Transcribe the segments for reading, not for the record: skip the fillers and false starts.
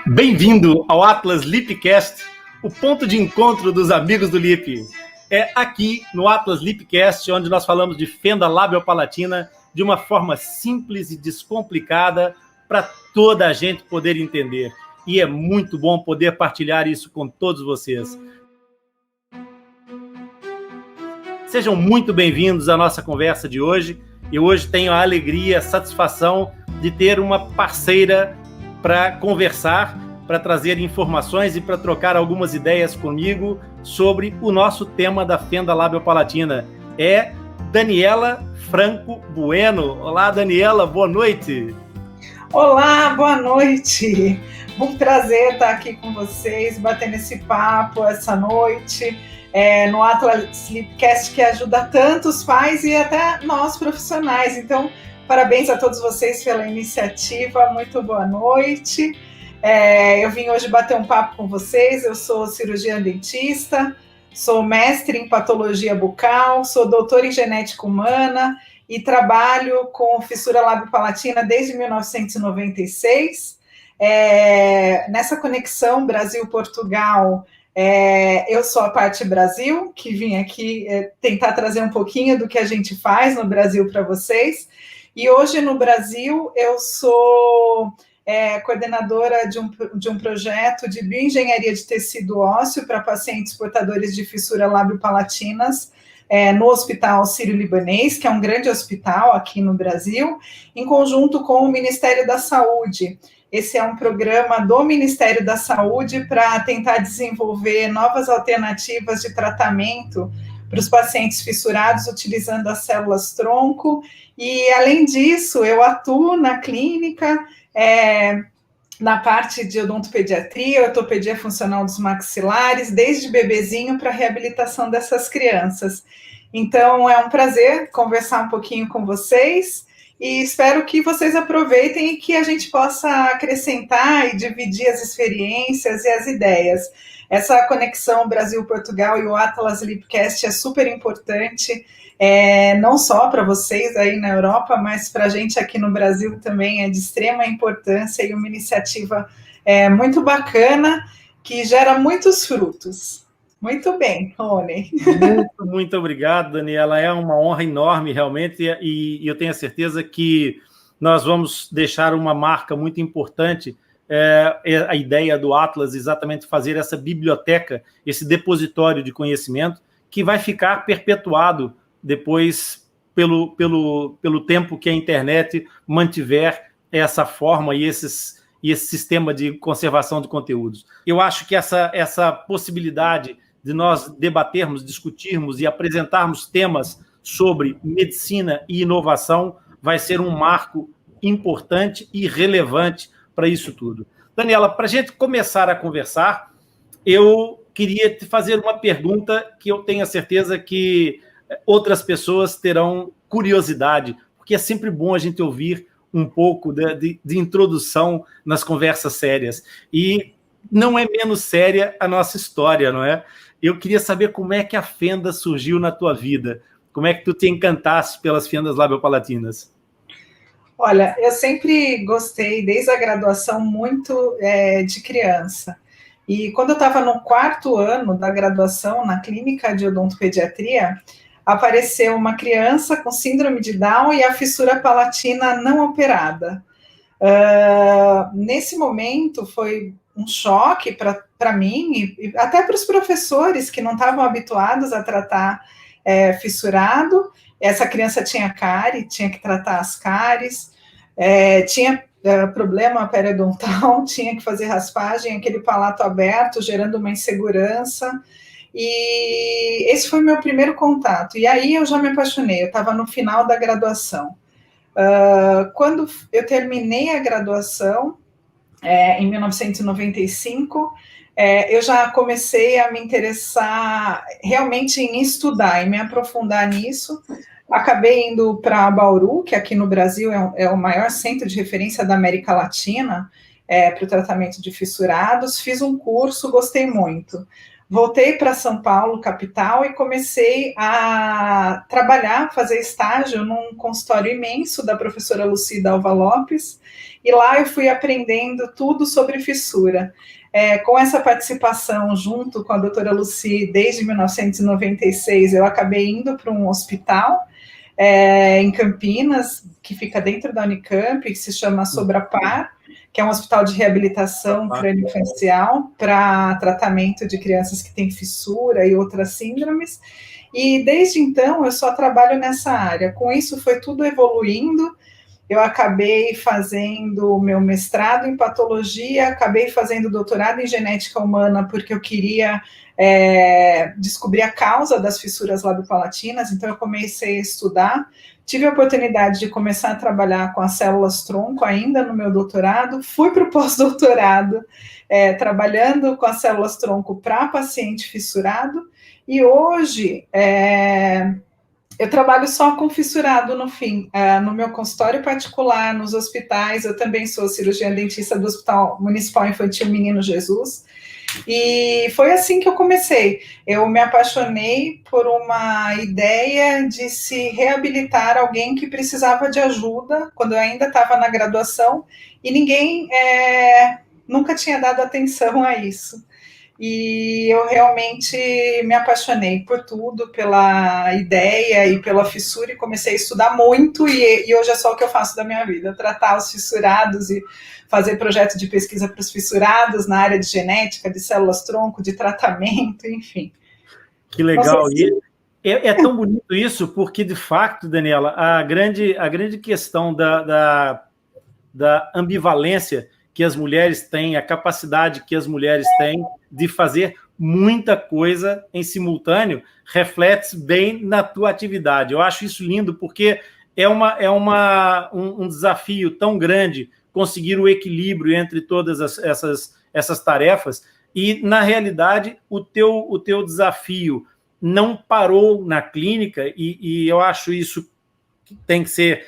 Bem-vindo ao Atlas Lipcast, o ponto de encontro dos amigos do Lip. É aqui no Atlas Lipcast onde nós falamos de fenda labiopalatina de uma forma simples e descomplicada para toda a gente poder entender. E é muito bom poder partilhar isso com todos vocês. Sejam muito bem-vindos à nossa conversa de hoje. E hoje tenho a alegria, a satisfação de ter uma parceira para conversar, para trazer informações e para trocar algumas ideias comigo sobre o nosso tema da fenda labiopalatina. É Daniela Franco Bueno. Olá, Daniela, boa noite. Olá, boa noite. Um prazer estar aqui com vocês, batendo esse papo essa noite, no Atlas Lipcast, que ajuda tantos pais e até nós profissionais. Então, parabéns a todos vocês pela iniciativa, muito boa noite. Eu vim hoje bater um papo com vocês. Eu sou cirurgiã dentista, sou mestre em patologia bucal, sou doutora em genética humana e trabalho com fissura labiopalatina desde 1996. Nessa conexão Brasil-Portugal, eu sou a parte Brasil, que vim aqui tentar trazer um pouquinho do que a gente faz no Brasil para vocês. E hoje no Brasil eu sou coordenadora de um projeto de bioengenharia de tecido ósseo para pacientes portadores de fissura labiopalatinas no Hospital Sírio-Libanês, que é um grande hospital aqui no Brasil, em conjunto com o Ministério da Saúde. Esse é um programa do Ministério da Saúde para tentar desenvolver novas alternativas de tratamento para os pacientes fissurados utilizando as células-tronco. E, além disso, eu atuo na clínica, na parte de odontopediatria, ortopedia funcional dos maxilares, desde bebezinho para a reabilitação dessas crianças. Então, é um prazer conversar um pouquinho com vocês e espero que vocês aproveitem e que a gente possa acrescentar e dividir as experiências e as ideias. Essa conexão Brasil-Portugal e o Atlas Lipcast é super importante, não só para vocês aí na Europa, mas para a gente aqui no Brasil também é de extrema importância e uma iniciativa muito bacana que gera muitos frutos. Muito bem, Rony. Muito obrigado, Daniela. É uma honra enorme, realmente, e eu tenho a certeza que nós vamos deixar uma marca muito importante. A ideia do Atlas exatamente fazer essa biblioteca, esse depositório de conhecimento que vai ficar perpetuado depois pelo tempo que a internet mantiver essa forma e esse sistema de conservação de conteúdos. Eu acho que essa possibilidade de nós debatermos, discutirmos e apresentarmos temas sobre medicina e inovação vai ser um marco importante e relevante para isso tudo. Daniela, para a gente começar a conversar, eu queria te fazer uma pergunta que eu tenho a certeza que outras pessoas terão curiosidade, porque é sempre bom a gente ouvir um pouco de introdução nas conversas sérias. E não é menos séria a nossa história, não é? Eu queria saber como é que a fenda surgiu na tua vida. Como é que tu te encantaste pelas fendas labiopalatinas? Olha, eu sempre gostei, desde a graduação, muito de criança. E quando eu estava no 4º ano da graduação, na clínica de odontopediatria, apareceu uma criança com síndrome de Down e a fissura palatina não operada. Nesse momento, foi um choque para mim e até para os professores que não estavam habituados a tratar fissurado. Essa criança tinha cárie, tinha que tratar as cáries, tinha problema periodontal, tinha que fazer raspagem, aquele palato aberto, gerando uma insegurança. E esse foi meu primeiro contato. E aí eu já me apaixonei, eu estava no final da graduação. Quando eu terminei a graduação, em 1995, eu já comecei a me interessar realmente em estudar e me aprofundar nisso. Acabei indo para Bauru, que aqui no Brasil é o maior centro de referência da América Latina para o tratamento de fissurados. Fiz um curso, gostei muito. voltei para São Paulo, capital, e comecei a trabalhar, fazer estágio num consultório imenso da professora Lucida Alva Lopes, e lá eu fui aprendendo tudo sobre fissura. Com essa participação junto com a doutora Luci, desde 1996, eu acabei indo para um hospital em Campinas, que fica dentro da Unicamp, que se chama Sobrapar, que é um hospital de reabilitação craniofacial para tratamento de crianças que têm fissura e outras síndromes. E desde então eu só trabalho nessa área. Com isso foi tudo evoluindo. Eu acabei fazendo meu mestrado em patologia, acabei fazendo doutorado em genética humana, porque eu queria descobrir a causa das fissuras labiopalatinas, então eu comecei a estudar. Tive a oportunidade de começar a trabalhar com as células-tronco ainda no meu doutorado, fui para o pós-doutorado, trabalhando com as células-tronco para paciente fissurado, e hoje eu trabalho só com fissurado no fim, no meu consultório particular, nos hospitais. Eu também sou cirurgiã dentista do Hospital Municipal Infantil Menino Jesus, e foi assim que eu comecei. Eu me apaixonei por uma ideia de se reabilitar alguém que precisava de ajuda, quando eu ainda estava na graduação, e ninguém nunca tinha dado atenção a isso. E eu realmente me apaixonei por tudo, pela ideia e pela fissura, e comecei a estudar muito, e hoje é só o que eu faço da minha vida, tratar os fissurados e fazer projeto de pesquisa para os fissurados na área de genética, de células-tronco, de tratamento, enfim. Que legal. E é tão bonito isso, porque, de fato, Daniela, a grande questão da ambivalência que as mulheres têm, a capacidade que as mulheres têm de fazer muita coisa em simultâneo, reflete bem na tua atividade. Eu acho isso lindo, porque é um desafio tão grande conseguir o equilíbrio entre todas essas tarefas, e, na realidade, o teu desafio não parou na clínica, e eu acho isso que tem que ser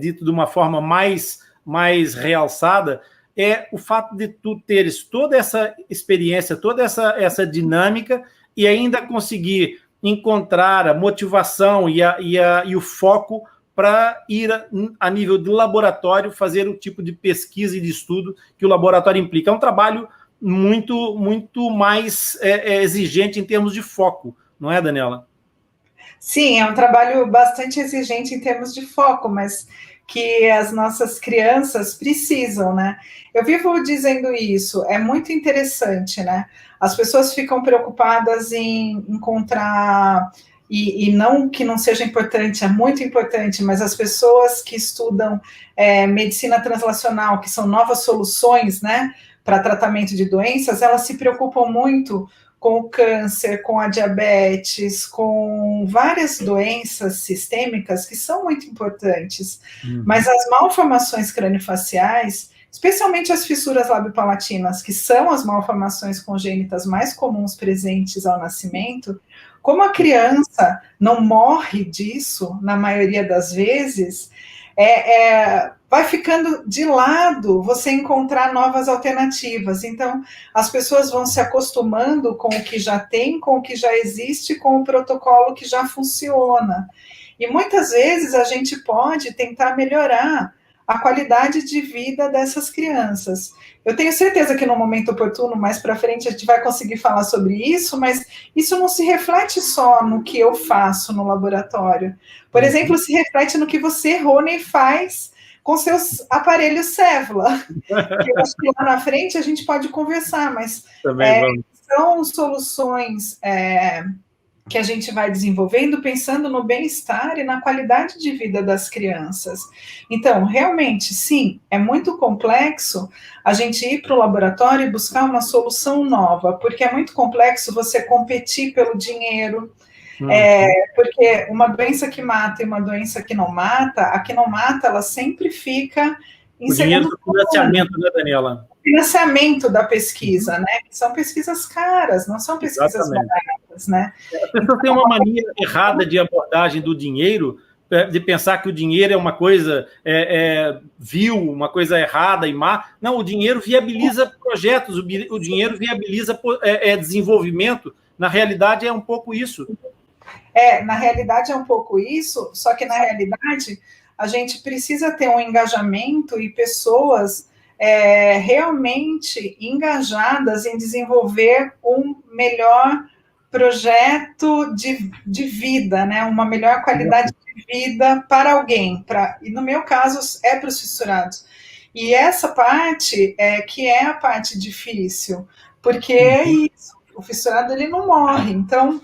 dito de uma forma mais realçada, é o fato de tu teres toda essa experiência, toda essa dinâmica, e ainda conseguir encontrar a motivação e o foco para ir a nível de laboratório fazer o tipo de pesquisa e de estudo que o laboratório implica. É um trabalho muito, muito mais exigente em termos de foco, não é, Daniela? Sim, é um trabalho bastante exigente em termos de foco, mas que as nossas crianças precisam, né? Eu vivo dizendo isso, é muito interessante, né? As pessoas ficam preocupadas em encontrar, e não que não seja importante, é muito importante, mas as pessoas que estudam medicina translacional, que são novas soluções, né, para tratamento de doenças, elas se preocupam muito com o câncer, com a diabetes, com várias doenças sistêmicas que são muito importantes. Mas as malformações craniofaciais, especialmente as fissuras labiopalatinas, que são as malformações congênitas mais comuns presentes ao nascimento, como a criança não morre disso, na maioria das vezes, vai ficando de lado você encontrar novas alternativas. Então, as pessoas vão se acostumando com o que já tem, com o que já existe, com o protocolo que já funciona. E muitas vezes a gente pode tentar melhorar a qualidade de vida dessas crianças. Eu tenho certeza que no momento oportuno, mais para frente, a gente vai conseguir falar sobre isso, mas isso não se reflete só no que eu faço no laboratório. Por exemplo, se reflete no que você, Rony, faz com seus aparelhos Cévula, que eu acho que lá na frente a gente pode conversar, mas são soluções que a gente vai desenvolvendo pensando no bem-estar e na qualidade de vida das crianças. Então, realmente, sim, é muito complexo a gente ir para o laboratório e buscar uma solução nova, porque é muito complexo você competir pelo dinheiro, porque uma doença que mata e uma doença que não mata, a que não mata, ela sempre fica em o dinheiro do financiamento, né, Daniela? Financiamento da pesquisa, né? São pesquisas caras, não são pesquisas baratas, né? As pessoas têm uma mania errada de abordagem do dinheiro, de pensar que o dinheiro é uma coisa vil, uma coisa errada e má. Não, o dinheiro viabiliza projetos, o dinheiro viabiliza desenvolvimento. Na realidade, é um pouco isso. Na realidade é um pouco isso, só que na realidade a gente precisa ter um engajamento e pessoas realmente engajadas em desenvolver um melhor projeto de vida, né? Uma melhor qualidade de vida para alguém, e no meu caso é para os fissurados. E essa parte que é a parte difícil, porque é isso, o fissurado ele não morre, então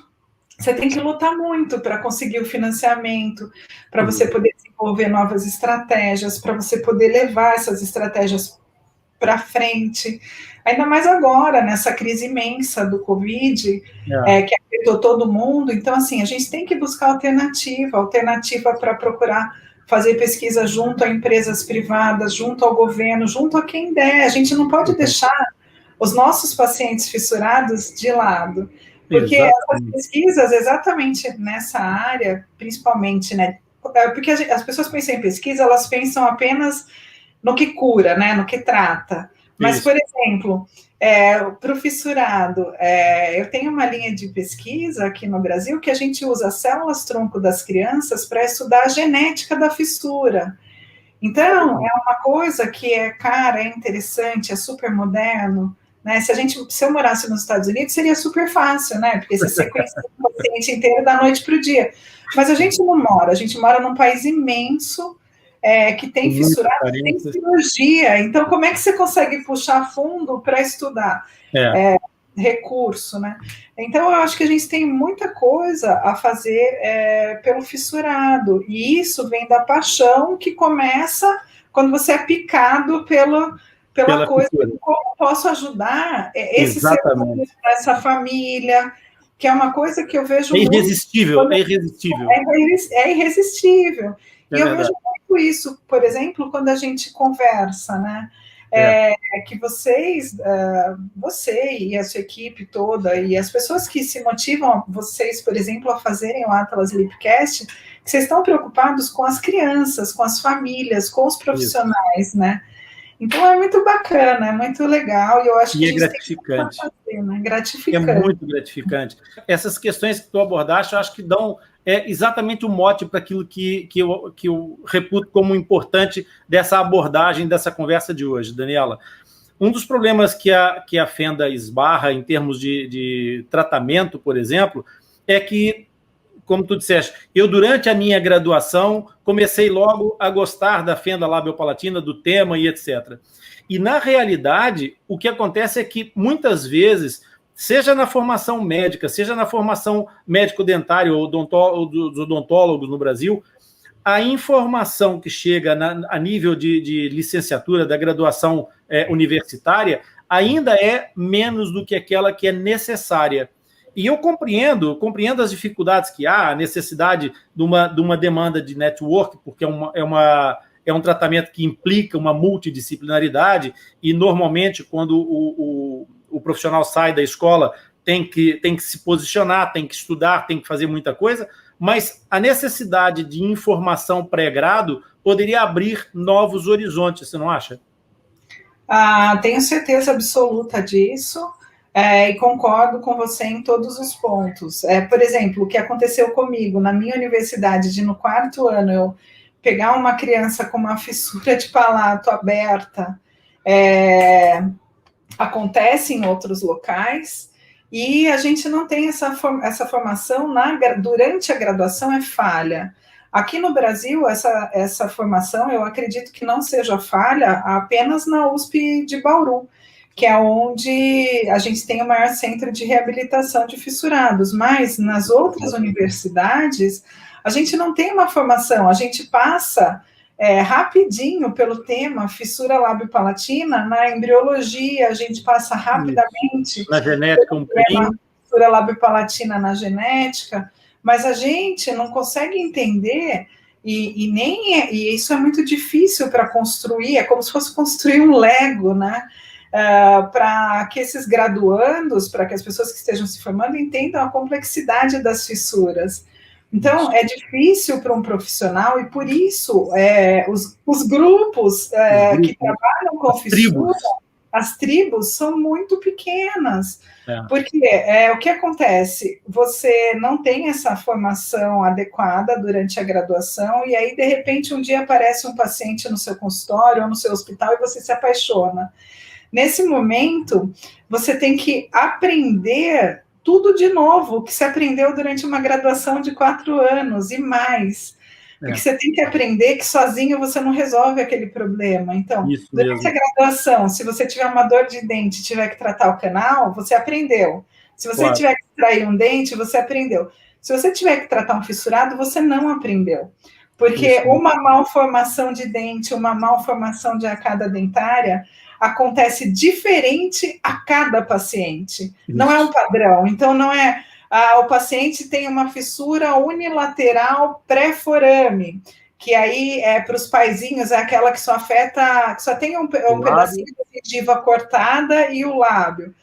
você tem que lutar muito para conseguir o financiamento, para você poder desenvolver novas estratégias, para você poder levar essas estratégias para frente. Ainda mais agora, nessa crise imensa do Covid, que afetou todo mundo. Então, assim, a gente tem que buscar alternativa para procurar fazer pesquisa junto a empresas privadas, junto ao governo, junto a quem der. A gente não pode deixar os nossos pacientes fissurados de lado. Porque essas pesquisas, exatamente nessa área, principalmente, né? Porque as pessoas pensam em pesquisa, elas pensam apenas no que cura, né? No que trata. Mas, por exemplo, para o fissurado, eu tenho uma linha de pesquisa aqui no Brasil que a gente usa as células-tronco das crianças para estudar a genética da fissura. Então, é uma coisa que é interessante, é super moderno. Né? Se eu morasse nos Estados Unidos, seria super fácil, né? Porque você sequencia o paciente inteiro da noite para o dia. Mas a gente não mora, a gente mora num país imenso, que tem fissurado, tem cirurgia. Então, como é que você consegue puxar fundo para estudar? Recurso, né? Então, eu acho que a gente tem muita coisa a fazer pelo fissurado. E isso vem da paixão que começa quando você é picado pela coisa, como posso ajudar esse ser humano, essa família, que é uma coisa que eu vejo irresistível. É irresistível. E eu vejo muito isso, por exemplo, quando a gente conversa, né? Que você e a sua equipe toda, e as pessoas que se motivam, vocês, por exemplo, a fazerem o Atlas Lipcast, que vocês estão preocupados com as crianças, com as famílias, com os profissionais, né? Então é muito bacana, é muito legal, e eu acho que é gratificante. Fazer, né? Gratificante. É muito gratificante. Essas questões que tu abordaste, eu acho que dão exatamente o mote para aquilo que eu reputo como importante dessa abordagem, dessa conversa de hoje, Daniela. Um dos problemas que a Fenda esbarra em termos de tratamento, por exemplo, é que, como tu disseste, eu, durante a minha graduação, comecei logo a gostar da fenda labiopalatina, do tema e etc. E, na realidade, o que acontece é que, muitas vezes, seja na formação médica, seja na formação médico-dentária ou dos odontólogos no Brasil, a informação que chega a nível de licenciatura, da graduação universitária, ainda é menos do que aquela que é necessária. E eu compreendo as dificuldades que há, a necessidade de uma demanda de network, porque é um tratamento que implica uma multidisciplinaridade, e normalmente, quando o profissional sai da escola, tem que se posicionar, tem que estudar, tem que fazer muita coisa, mas a necessidade de informação pré-grado poderia abrir novos horizontes, você não acha? Tenho certeza absoluta disso. E concordo com você em todos os pontos. Por exemplo, o que aconteceu comigo na minha universidade, no 4º ano, eu pegar uma criança com uma fissura de palato aberta, acontece em outros locais, e a gente não tem essa formação durante a graduação, é falha. Aqui no Brasil, essa formação, eu acredito que não seja falha apenas na USP de Bauru, que é onde a gente tem o maior centro de reabilitação de fissurados, mas nas outras universidades, a gente não tem uma formação, a gente passa rapidinho pelo tema fissura labiopalatina, na embriologia, a gente passa rapidamente na genética um pouquinho, fissura labiopalatina na genética, mas a gente não consegue entender, e isso é muito difícil para construir, é como se fosse construir um Lego, né? Para que esses graduandos, para que as pessoas que estejam se formando entendam a complexidade das fissuras. Então, é difícil para um profissional e, por isso, os grupos que trabalham com fissura, as tribos, são muito pequenas. Porque o que acontece? Você não tem essa formação adequada durante a graduação e aí, de repente, um dia aparece um paciente no seu consultório ou no seu hospital e você se apaixona. Nesse momento, você tem que aprender tudo de novo que você aprendeu durante uma graduação de 4 anos e mais. Porque você tem que aprender que sozinho você não resolve aquele problema. Então, durante a graduação, se você tiver uma dor de dente e tiver que tratar o canal, você aprendeu. Se você tiver que extrair um dente, você aprendeu. Se você tiver que tratar um fissurado, você não aprendeu. Porque uma malformação de dente, uma malformação de arcada dentária acontece diferente a cada paciente. Não é um padrão. Então, não é... o paciente tem uma fissura unilateral pré-forame, que aí, para os paizinhos, é aquela que só afeta... que só tem um pedacinho de gengiva cortada e o lábio.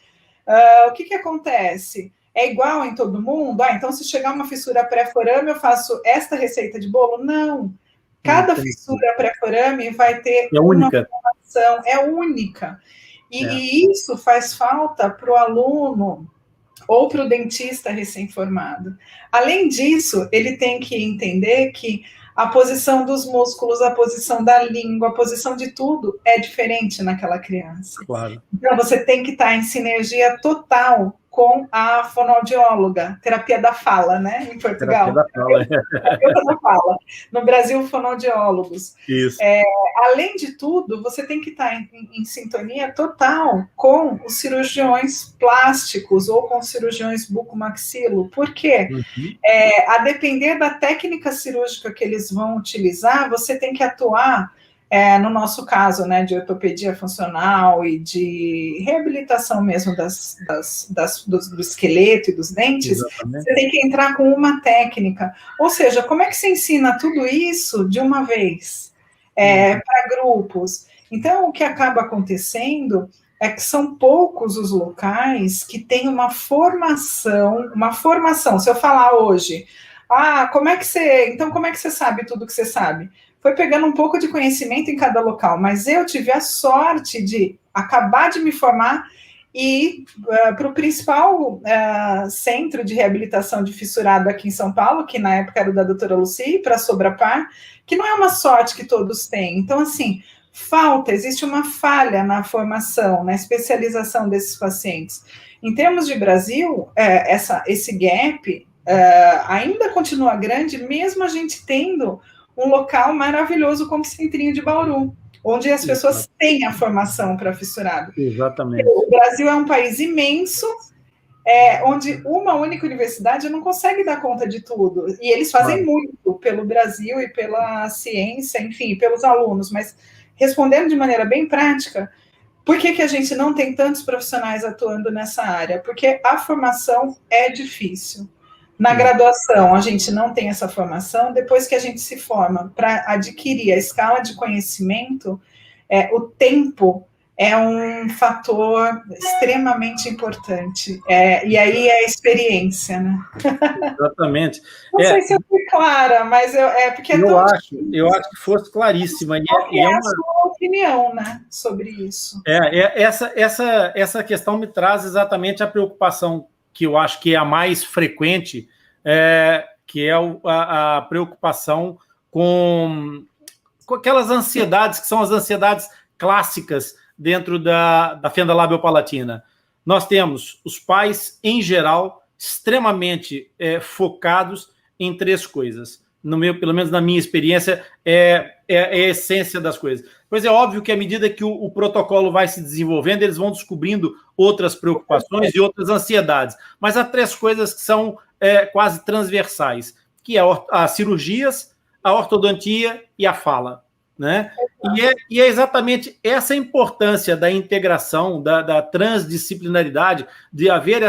O que acontece? É igual em todo mundo? Então, se chegar uma fissura pré-forame, eu faço esta receita de bolo? Não. Cada fissura pré-forame vai ter uma formação, é única. E isso faz falta para o aluno ou para o dentista recém-formado. Além disso, ele tem que entender que a posição dos músculos, a posição da língua, a posição de tudo é diferente naquela criança. Claro. Então, você tem que estar em sinergia total com a fonoaudióloga, terapia da fala, né, em Portugal. Terapia da fala. No Brasil, fonoaudiólogos. Isso. Além de tudo, você tem que estar em sintonia total com os cirurgiões plásticos ou com os cirurgiões bucomaxilo. Por quê? A depender da técnica cirúrgica que eles vão utilizar, você tem que atuar, no nosso caso, né, de ortopedia funcional e de reabilitação mesmo do esqueleto e dos dentes. Exatamente. Você tem que entrar com uma técnica. Ou seja, como é que você ensina tudo isso de uma vez? Para grupos. Então, o que acaba acontecendo é que são poucos os locais que têm uma formação. Se eu falar hoje, como é que você sabe tudo que você sabe? Foi pegando um pouco de conhecimento em cada local, mas eu tive a sorte de acabar de me formar e para o principal centro de reabilitação de fissurado aqui em São Paulo, que na época era o da doutora Lucy, para Sobrapar, que não é uma sorte que todos têm. Então, assim, existe uma falha na formação, na especialização desses pacientes. Em termos de Brasil, esse gap ainda continua grande, mesmo a gente tendo um local maravilhoso como o Centrinho de Bauru, onde as pessoas têm a formação para fissurado. Exatamente. O Brasil é um país imenso, onde uma única universidade não consegue dar conta de tudo. E eles fazem muito pelo Brasil e pela ciência, enfim, pelos alunos. Mas, respondendo de maneira bem prática, por que a gente não tem tantos profissionais atuando nessa área? Porque a formação é difícil. Na graduação, a gente não tem essa formação. Depois que a gente se forma para adquirir a escala de conhecimento, o tempo é um fator extremamente importante. E aí é a experiência, né? Exatamente. Não sei se eu fui clara, mas porque eu acho que fosse claríssima. Qual é a sua opinião, né, sobre isso? Essa questão me traz exatamente a preocupação que eu acho que é a mais frequente, que é a preocupação com aquelas ansiedades, que são as ansiedades clássicas dentro da fenda labiopalatina. Nós temos os pais, em geral, extremamente focados em 3 coisas. Pelo menos na minha experiência, é a essência das coisas. Pois é óbvio que à medida que o protocolo vai se desenvolvendo, eles vão descobrindo outras preocupações e outras ansiedades. Mas há 3 coisas que são quase transversais, que é as cirurgias, a ortodontia e a fala. Né? E é exatamente essa importância da integração, da transdisciplinaridade, de haver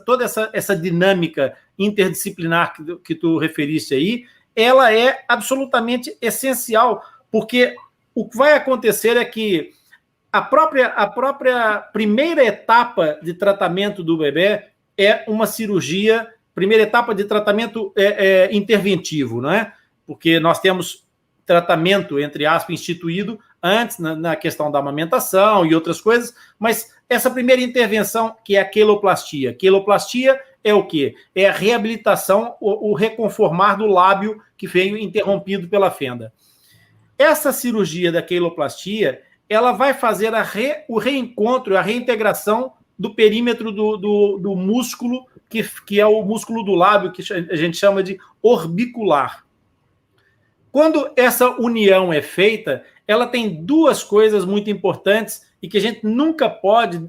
toda essa dinâmica interdisciplinar que tu referiste aí, ela é absolutamente essencial, porque o que vai acontecer é que a própria primeira etapa de tratamento do bebê é uma cirurgia primeira etapa de tratamento interventivo, não é? Porque nós temos tratamento, entre aspas, instituído antes na questão da amamentação e outras coisas, mas essa primeira intervenção, que é a queloplastia. Queloplastia é o quê? É a reabilitação, o reconformar do lábio que veio interrompido pela fenda. Essa cirurgia da queloplastia, ela vai fazer o reencontro, a reintegração do perímetro do músculo, que é o músculo do lábio, que a gente chama de orbicular. Quando essa união é feita, ela tem duas coisas muito importantes e que a gente nunca pode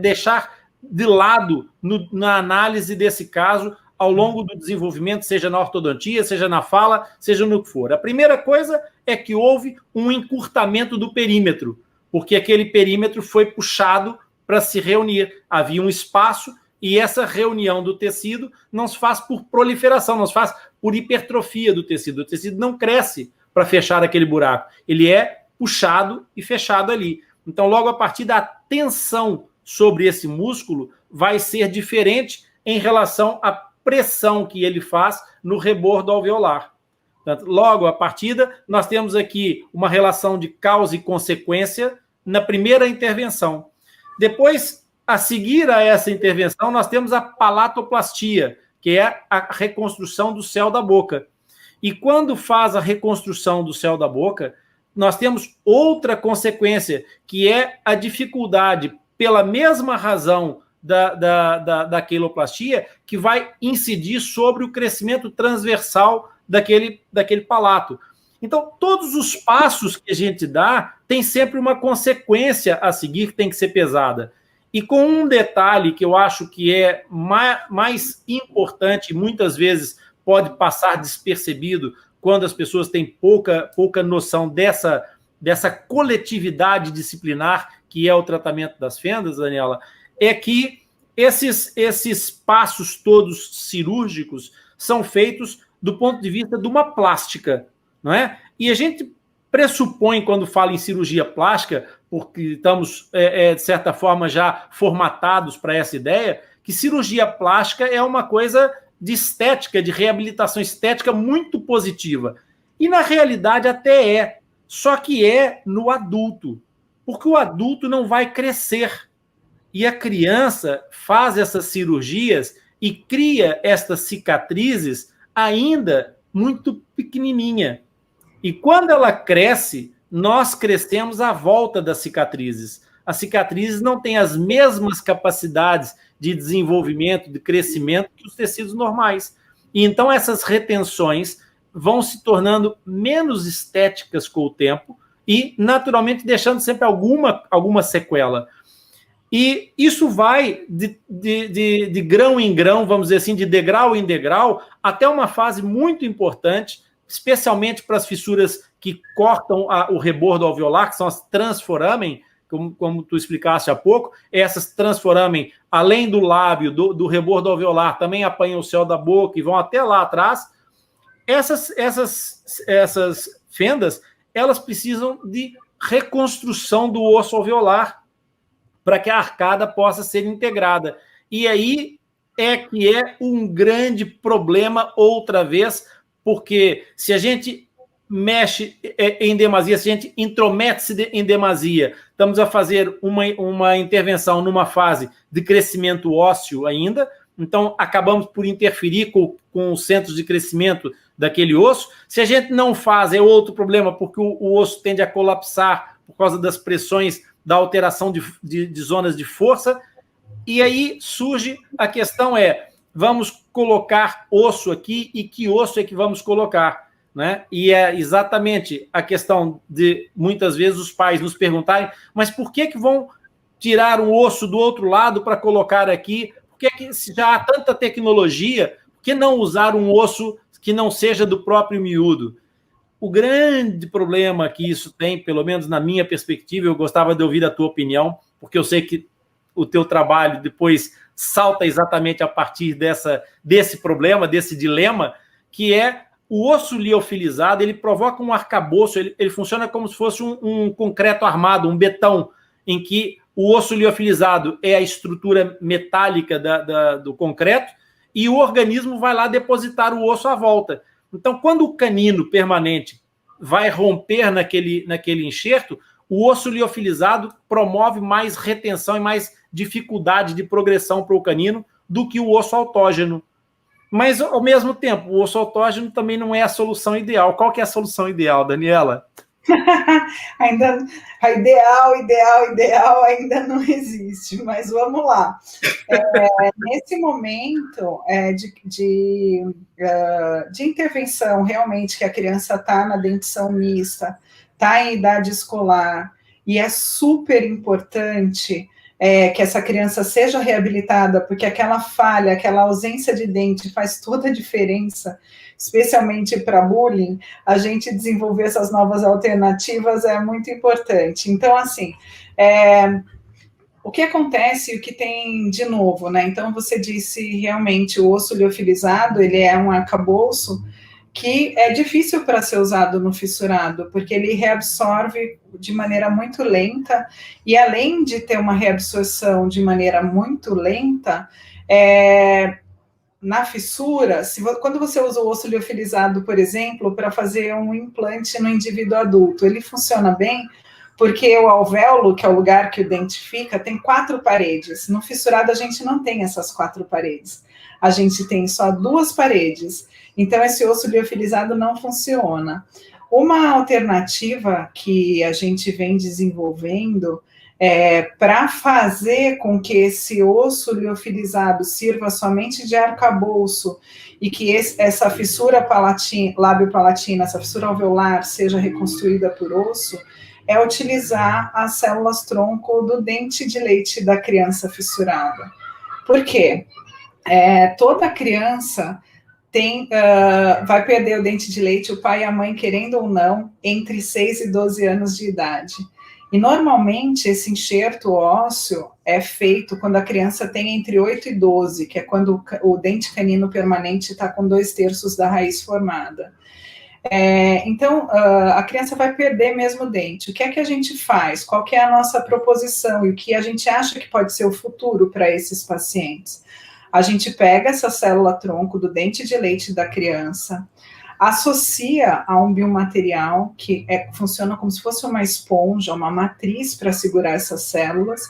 deixar de lado na análise desse caso ao longo do desenvolvimento, seja na ortodontia, seja na fala, seja no que for. A primeira coisa é que houve um encurtamento do perímetro, porque aquele perímetro foi puxado para se reunir. Havia um espaço e essa reunião do tecido não se faz por proliferação, não se faz por hipertrofia do tecido. O tecido não cresce para fechar aquele buraco. Ele é puxado e fechado ali. Então, logo a partir da tensão sobre esse músculo, vai ser diferente em relação à pressão que ele faz no rebordo alveolar. Portanto, logo a partida, nós temos aqui uma relação de causa e consequência na primeira intervenção. Depois, a seguir a essa intervenção, nós temos a palatoplastia, que é a reconstrução do céu da boca. E quando faz a reconstrução do céu da boca, nós temos outra consequência, que é a dificuldade, pela mesma razão da queloplastia, que vai incidir sobre o crescimento transversal daquele palato. Então, todos os passos que a gente dá tem sempre uma consequência a seguir que tem que ser pesada. E com um detalhe que eu acho que é mais importante, muitas vezes pode passar despercebido quando as pessoas têm pouca noção dessa coletividade disciplinar que é o tratamento das fendas, Daniela, é que esses passos todos cirúrgicos são feitos do ponto de vista de uma plástica, não é? E a gente pressupõe, quando fala em cirurgia plástica, porque estamos, de certa forma, já formatados para essa ideia, que cirurgia plástica é uma coisa de estética, de reabilitação estética muito positiva. E, na realidade, até é. Só que é no adulto. Porque o adulto não vai crescer. E a criança faz essas cirurgias e cria estas cicatrizes ainda muito pequenininha. E quando ela cresce, nós crescemos à volta das cicatrizes. As cicatrizes não têm as mesmas capacidades de desenvolvimento, de crescimento que os tecidos normais. E então essas retenções vão se tornando menos estéticas com o tempo e, naturalmente, deixando sempre alguma sequela. E isso vai de grão em grão, vamos dizer assim, de degrau em degrau, até uma fase muito importante, especialmente para as fissuras que cortam o rebordo alveolar, que são as transforamen, como tu explicaste há pouco. Essas transforamen, além do lábio, do rebordo alveolar, também apanham o céu da boca e vão até lá atrás. Essas fendas, elas precisam de reconstrução do osso alveolar para que a arcada possa ser integrada. E aí que é um grande problema outra vez, porque se a gente mexe em demasia, se a gente intromete-se em demasia, estamos a fazer uma intervenção numa fase de crescimento ósseo ainda, então acabamos por interferir com os centros de crescimento daquele osso. Se a gente não faz, é outro problema, porque o osso tende a colapsar por causa das pressões da alteração de zonas de força. E aí surge a questão vamos colocar osso aqui e que osso é que vamos colocar? Né? E é exatamente a questão de, muitas vezes, os pais nos perguntarem, mas por que vão tirar um osso do outro lado para colocar aqui? Por que se já há tanta tecnologia, por que não usar um osso que não seja do próprio miúdo? O grande problema que isso tem, pelo menos na minha perspectiva, eu gostava de ouvir a tua opinião, porque eu sei que o teu trabalho depois salta exatamente a partir desse problema, desse dilema, que é o osso liofilizado. Ele provoca um arcabouço, ele funciona como se fosse um concreto armado, um betão, em que o osso liofilizado é a estrutura metálica do concreto, e o organismo vai lá depositar o osso à volta. Então, quando o canino permanente vai romper naquele enxerto, o osso liofilizado promove mais retenção e mais dificuldade de progressão para o canino do que o osso autógeno. Mas, ao mesmo tempo, o osso autógeno também não é a solução ideal. Qual que é a solução ideal, Daniela? Ainda a ideal ainda não existe, mas vamos lá. Nesse momento de intervenção, realmente, que a criança está na dentição mista, está em idade escolar, e é super importante que essa criança seja reabilitada, porque aquela falha, aquela ausência de dente faz toda a diferença, especialmente para bullying. A gente desenvolver essas novas alternativas é muito importante. Então, assim, o que acontece e o que tem de novo, né? Então, você disse realmente o osso liofilizado, ele é um arcabouço que é difícil para ser usado no fissurado, porque ele reabsorve de maneira muito lenta, e além de ter uma reabsorção de maneira muito lenta, na fissura, quando você usa o osso liofilizado, por exemplo, para fazer um implante no indivíduo adulto, ele funciona bem porque o alvéolo, que é o lugar que o dente fica, tem 4 paredes. No fissurado, a gente não tem essas 4 paredes. A gente tem só 2 paredes. Então, esse osso liofilizado não funciona. Uma alternativa que a gente vem desenvolvendo para fazer com que esse osso liofilizado sirva somente de arcabouço e que essa fissura lábio-palatina, essa fissura alveolar seja reconstruída por osso, é utilizar as células tronco do dente de leite da criança fissurada. Por quê? Toda criança vai perder o dente de leite, o pai e a mãe, querendo ou não, entre 6 e 12 anos de idade. E, normalmente, esse enxerto ósseo é feito quando a criança tem entre 8 e 12, que é quando o dente canino permanente está com 2/3 da raiz formada. Então, a criança vai perder mesmo o dente. O que é que a gente faz? Qual que é a nossa proposição e o que a gente acha que pode ser o futuro para esses pacientes? A gente pega essa célula-tronco do dente de leite da criança, associa a um biomaterial que funciona como se fosse uma esponja, uma matriz para segurar essas células,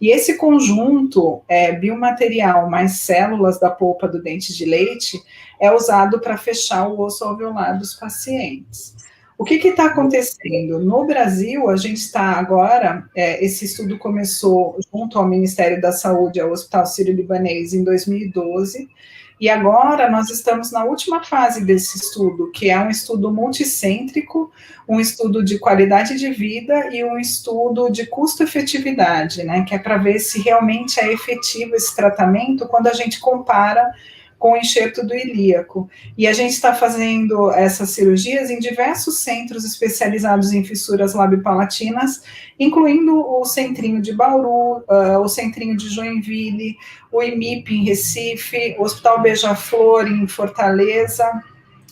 e esse conjunto biomaterial mais células da polpa do dente de leite é usado para fechar o osso alveolar dos pacientes. O que está acontecendo? No Brasil, a gente está agora, esse estudo começou junto ao Ministério da Saúde, ao Hospital Sírio-Libanês, em 2012, e agora nós estamos na última fase desse estudo, que é um estudo multicêntrico, um estudo de qualidade de vida e um estudo de custo-efetividade, né, que é para ver se realmente é efetivo esse tratamento quando a gente compara com o enxerto do ilíaco. E a gente está fazendo essas cirurgias em diversos centros especializados em fissuras labiopalatinas, incluindo o Centrinho de Bauru, o Centrinho de Joinville, o IMIP em Recife, o Hospital Beija-Flor em Fortaleza,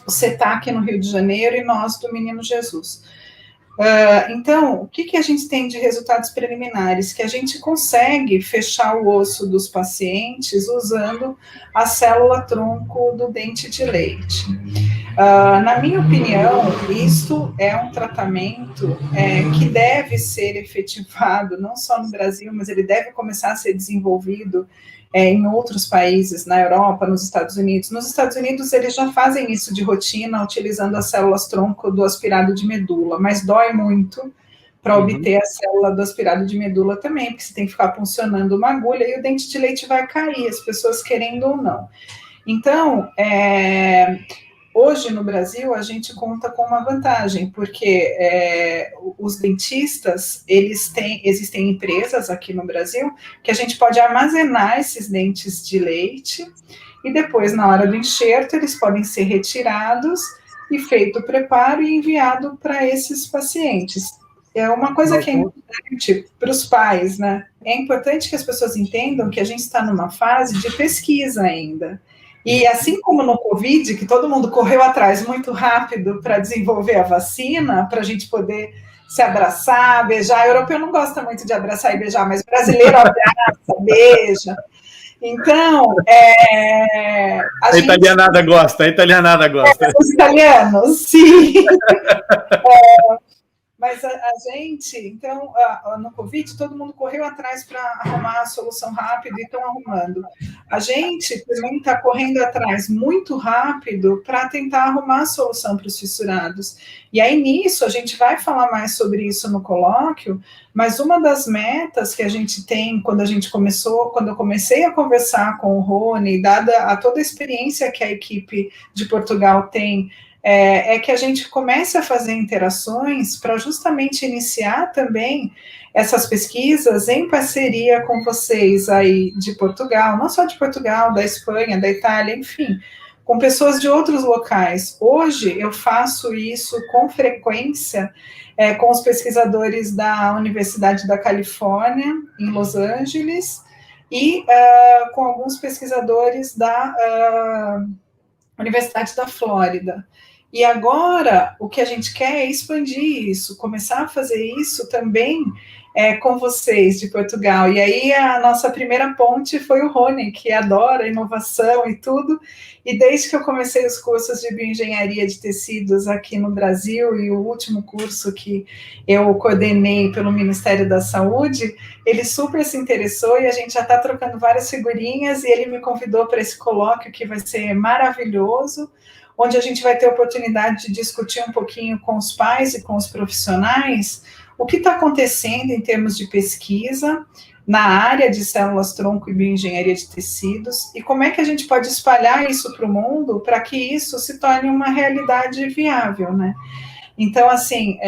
o CETAC no Rio de Janeiro e nós do Menino Jesus. Então, o que a gente tem de resultados preliminares? Que a gente consegue fechar o osso dos pacientes usando a célula-tronco do dente de leite. Na minha opinião, isto é um tratamento que deve ser efetivado, não só no Brasil, mas ele deve começar a ser desenvolvido em outros países, na Europa, nos Estados Unidos. Nos Estados Unidos, eles já fazem isso de rotina, utilizando as células-tronco do aspirado de medula, mas dói muito para obter a célula do aspirado de medula também, porque você tem que ficar puncionando uma agulha e o dente de leite vai cair, as pessoas querendo ou não. Então, hoje no Brasil a gente conta com uma vantagem, porque os dentistas, existem empresas aqui no Brasil que a gente pode armazenar esses dentes de leite e depois, na hora do enxerto, eles podem ser retirados e feito o preparo e enviado para esses pacientes. É uma coisa que é importante para os pais, né? É importante que as pessoas entendam que a gente está numa fase de pesquisa ainda. E assim como no Covid, que todo mundo correu atrás muito rápido para desenvolver a vacina, para a gente poder se abraçar, beijar. O europeu não gosta muito de abraçar e beijar, mas o brasileiro abraça, beija. Então, a italianada gosta, a italianada gosta. Os italianos, sim. Mas a gente, então, no Covid, todo mundo correu atrás para arrumar a solução rápida e estão arrumando. A gente também está correndo atrás muito rápido para tentar arrumar a solução para os fissurados. E aí, nisso, a gente vai falar mais sobre isso no colóquio, mas uma das metas que a gente tem quando eu comecei a conversar com o Rony, dada a toda a experiência que a equipe de Portugal tem, é que a gente comece a fazer interações para justamente iniciar também essas pesquisas em parceria com vocês aí de Portugal, não só de Portugal, da Espanha, da Itália, enfim, com pessoas de outros locais. Hoje eu faço isso com frequência com os pesquisadores da Universidade da Califórnia, em Los Angeles, e com alguns pesquisadores da Universidade da Flórida. E agora, o que a gente quer é expandir isso, começar a fazer isso também com vocês de Portugal. E aí, a nossa primeira ponte foi o Rony, que adora inovação e tudo. E desde que eu comecei os cursos de bioengenharia de tecidos aqui no Brasil, e o último curso que eu coordenei pelo Ministério da Saúde, ele super se interessou e a gente já está trocando várias figurinhas, e ele me convidou para esse colóquio que vai ser maravilhoso, onde a gente vai ter a oportunidade de discutir um pouquinho com os pais e com os profissionais o que está acontecendo em termos de pesquisa na área de células-tronco e bioengenharia de tecidos, e como é que a gente pode espalhar isso para o mundo para que isso se torne uma realidade viável, né? Então, assim,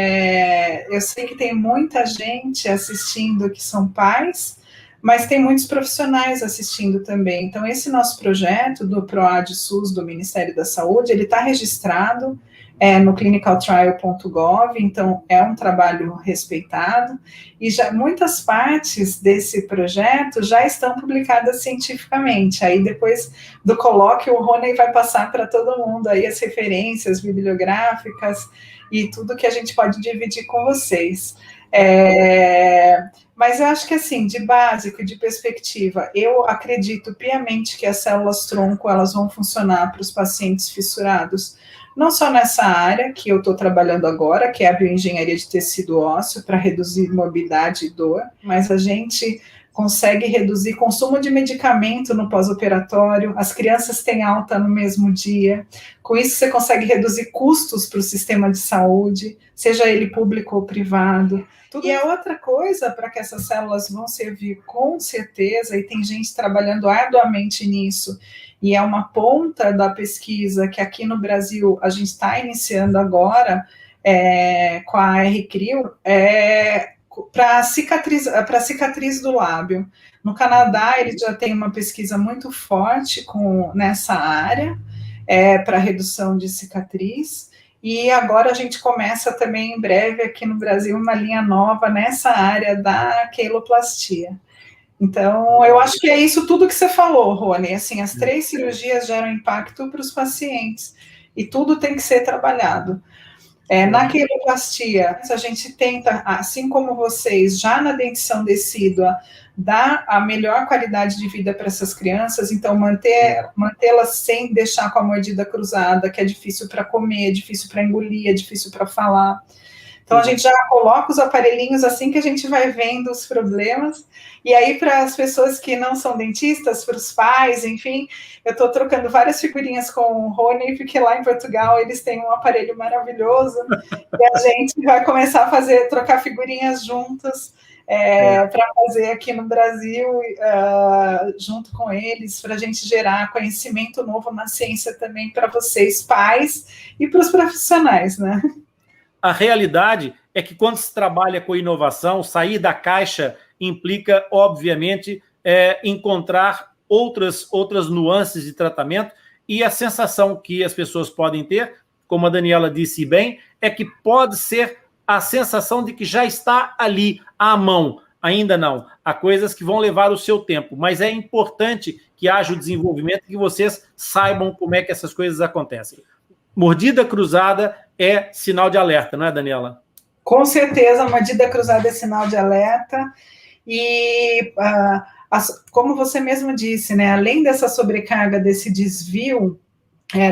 eu sei que tem muita gente assistindo que são pais, mas tem muitos profissionais assistindo também. Então, esse nosso projeto do PROAD SUS do Ministério da Saúde, ele está registrado no clinicaltrial.gov, então é um trabalho respeitado, e já muitas partes desse projeto já estão publicadas cientificamente. Aí, depois do colóquio, o Rony vai passar para todo mundo aí as referências bibliográficas e tudo que a gente pode dividir com vocês. Mas eu acho que, assim, de básico e de perspectiva, eu acredito piamente que as células-tronco, elas vão funcionar para os pacientes fissurados, não só nessa área que eu estou trabalhando agora, que é a bioengenharia de tecido ósseo, para reduzir morbidade e dor, mas a gente consegue reduzir consumo de medicamento no pós-operatório, as crianças têm alta no mesmo dia, com isso você consegue reduzir custos para o sistema de saúde, seja ele público ou privado. E é outra coisa para que essas células vão servir com certeza, e tem gente trabalhando arduamente nisso, e é uma ponta da pesquisa que aqui no Brasil a gente está iniciando agora com a R-Cryo, para a cicatriz do lábio. No Canadá, eles já têm uma pesquisa muito forte nessa área, para redução de cicatriz, e agora a gente começa também em breve aqui no Brasil uma linha nova nessa área da queiloplastia. Então, eu acho que é isso tudo que você falou, Rony. Assim, as 3 cirurgias geram impacto para os pacientes, e tudo tem que ser trabalhado. Na queiloplastia, a gente tenta, assim como vocês, já na dentição decídua, dar a melhor qualidade de vida para essas crianças, então mantê-las sem deixar com a mordida cruzada, que é difícil para comer, é difícil para engolir, é difícil para falar. Então, a gente já coloca os aparelhinhos assim que a gente vai vendo os problemas. E aí, para as pessoas que não são dentistas, para os pais, enfim, eu estou trocando várias figurinhas com o Rony, porque lá em Portugal eles têm um aparelho maravilhoso, e a gente vai começar a trocar figurinhas juntos, para fazer aqui no Brasil, junto com eles, para a gente gerar conhecimento novo na ciência também para vocês, pais, e para os profissionais, né? A realidade é que quando se trabalha com inovação, sair da caixa implica, obviamente, encontrar outras nuances de tratamento, e a sensação que as pessoas podem ter, como a Daniela disse bem, é que pode ser a sensação de que já está ali, à mão. Ainda não. Há coisas que vão levar o seu tempo, mas é importante que haja o desenvolvimento e que vocês saibam como é que essas coisas acontecem. Mordida cruzada é sinal de alerta, não é, Daniela? Com certeza, mordida cruzada é sinal de alerta. E como você mesmo disse, né, além dessa sobrecarga, desse desvio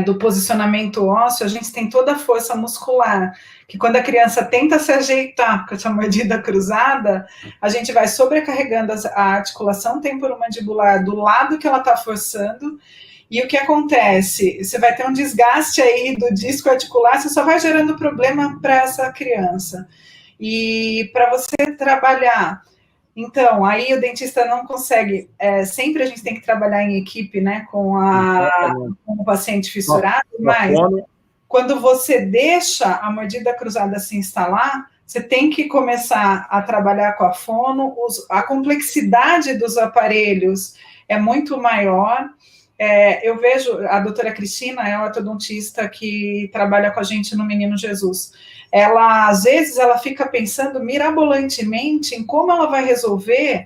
do posicionamento ósseo, a gente tem toda a força muscular, que quando a criança tenta se ajeitar com essa mordida cruzada, a gente vai sobrecarregando a articulação temporomandibular do lado que ela está forçando, e o que acontece? Você vai ter um desgaste aí do disco articular, você só vai gerando problema para essa criança. E para você trabalhar... Então, aí o dentista não consegue, sempre a gente tem que trabalhar em equipe, né, com o paciente fissurado, mas quando você deixa a mordida cruzada se instalar, você tem que começar a trabalhar com a fono, a complexidade dos aparelhos é muito maior. Eu vejo, a doutora Cristina é uma ortodontista que trabalha com a gente no Menino Jesus. Ela, às vezes, ela fica pensando mirabolantemente em como ela vai resolver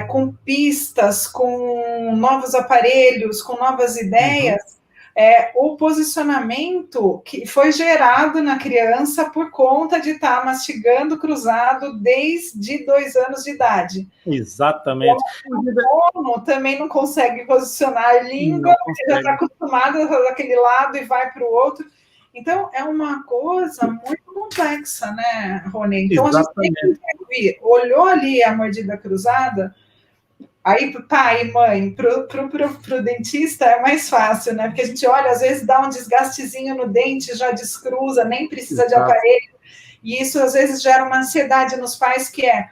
com pistas, com novos aparelhos, com novas ideias, o posicionamento que foi gerado na criança por conta de estar mastigando cruzado desde 2 anos de idade. Exatamente. O fono também não consegue posicionar a língua, porque já está acostumado daquele lado e vai para o outro. Então, é uma coisa muito complexa, né, Rony? Então, exatamente. A gente tem que intervir. Olhou ali a mordida cruzada, aí para o pai e mãe, para o dentista é mais fácil, né? Porque a gente olha, às vezes dá um desgastezinho no dente, já descruza, nem precisa de aparelho. E isso, às vezes, gera uma ansiedade nos pais, que é: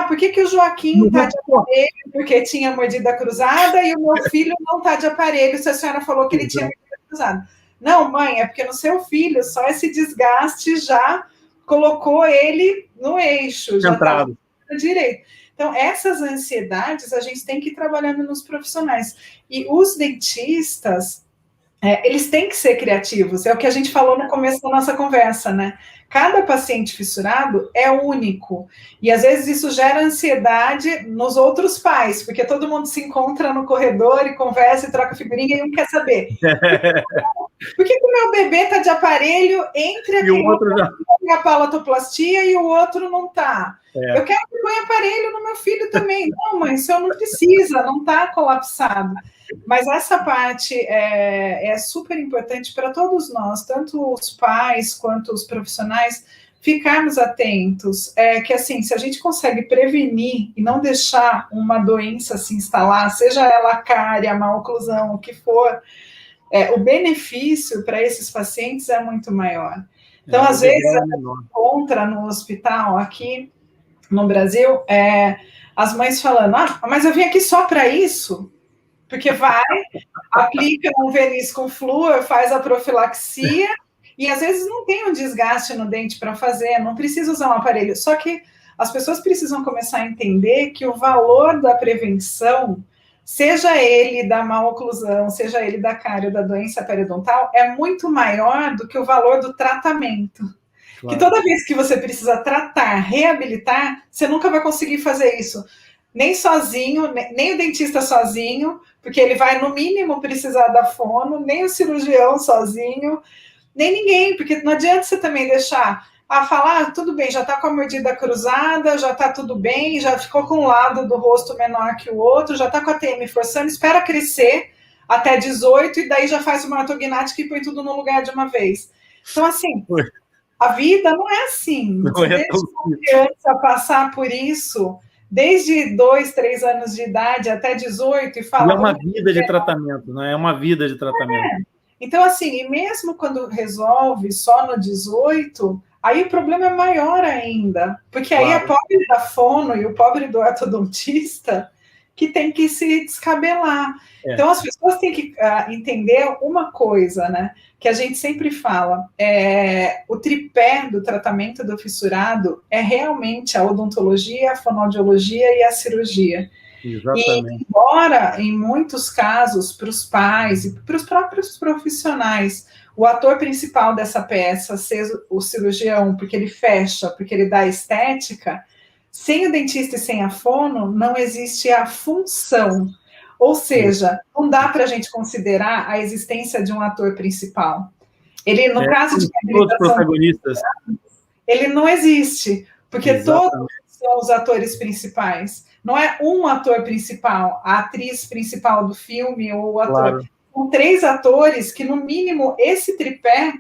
por que o Joaquim está de aparelho porque tinha mordida cruzada e o meu filho não está de aparelho se a senhora falou que ele tinha mordida cruzada? Não, mãe, é porque no seu filho só esse desgaste já colocou ele no eixo, já está direito. Então, essas ansiedades a gente tem que ir trabalhando nos profissionais. E os dentistas, eles têm que ser criativos, é o que a gente falou no começo da nossa conversa, né? Cada paciente fissurado é único, e às vezes isso gera ansiedade nos outros pais, porque todo mundo se encontra no corredor e conversa e troca figurinha e um quer saber. Por que o meu bebê está de aparelho entre a palatoplastia e o outro não está? Eu quero que ponha aparelho no meu filho também. Não, mãe, o senhor não precisa, não está colapsado. Mas essa parte é super importante para todos nós, tanto os pais quanto os profissionais, ficarmos atentos. Que assim, se a gente consegue prevenir e não deixar uma doença se instalar, seja ela a cárie, a má oclusão, o que for, o benefício para esses pacientes é muito maior. Então, às vezes, a gente encontra no hospital aqui no Brasil, as mães falando: mas eu vim aqui só para isso. Porque vai, aplica um verniz com flúor, faz a profilaxia, e às vezes não tem um desgaste no dente para fazer, não precisa usar um aparelho. Só que as pessoas precisam começar a entender que o valor da prevenção, seja ele da má oclusão, seja ele da cárie ou da doença periodontal, é muito maior do que o valor do tratamento. Claro. Que toda vez que você precisa tratar, reabilitar, você nunca vai conseguir fazer isso. Nem sozinho, nem o dentista sozinho, porque ele vai, no mínimo, precisar da fono, nem o cirurgião sozinho, nem ninguém, porque não adianta você também deixar falar: tudo bem, já está com a mordida cruzada, já está tudo bem, já ficou com um lado do rosto menor que o outro, já está com a TM forçando, espera crescer até 18 e daí já faz uma ortognática e põe tudo no lugar de uma vez. Então, assim, a vida não é assim. Você deixa a criança passar por isso desde 2, 3 anos de idade até 18 e fala... É uma vida de tratamento, não é? É uma vida de tratamento. Então, assim, e mesmo quando resolve só no 18, aí o problema é maior ainda, porque aí a pobre da fono e o pobre do ortodontista que tem que se descabelar. Então, as pessoas têm que entender uma coisa, né? Que a gente sempre fala, o tripé do tratamento do fissurado é realmente a odontologia, a fonoaudiologia e a cirurgia. Exatamente. E, embora, em muitos casos, para os pais e para os próprios profissionais, o ator principal dessa peça seja o cirurgião, porque ele fecha, porque ele dá estética, sem o dentista e sem a fono, não existe a função. Ou seja, não dá para a gente considerar a existência de um ator principal. Ele, no caso de todos os protagonistas, ele não existe, porque todos são os atores principais. Não é um ator principal, a atriz principal do filme, ou o ator. Claro. São 3 atores que, no mínimo, esse tripé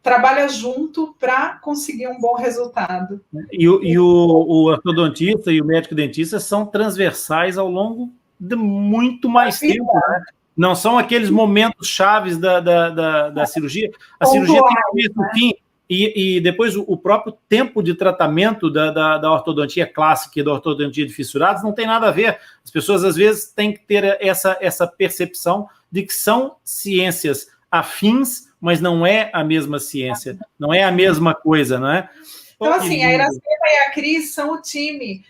trabalha junto para conseguir um bom resultado. E o ortodontista e o médico dentista são transversais ao longo de muito mais tempo, né? Não são aqueles momentos chaves da cirurgia. A cirurgia tem começo no fim, e depois o próprio tempo de tratamento da ortodontia clássica e da ortodontia de fissurados não tem nada a ver. As pessoas, às vezes, têm que ter essa percepção de que são ciências afins, mas não é a mesma ciência, não é a mesma coisa, não é? Então, assim, a Iracema e a Cris são o time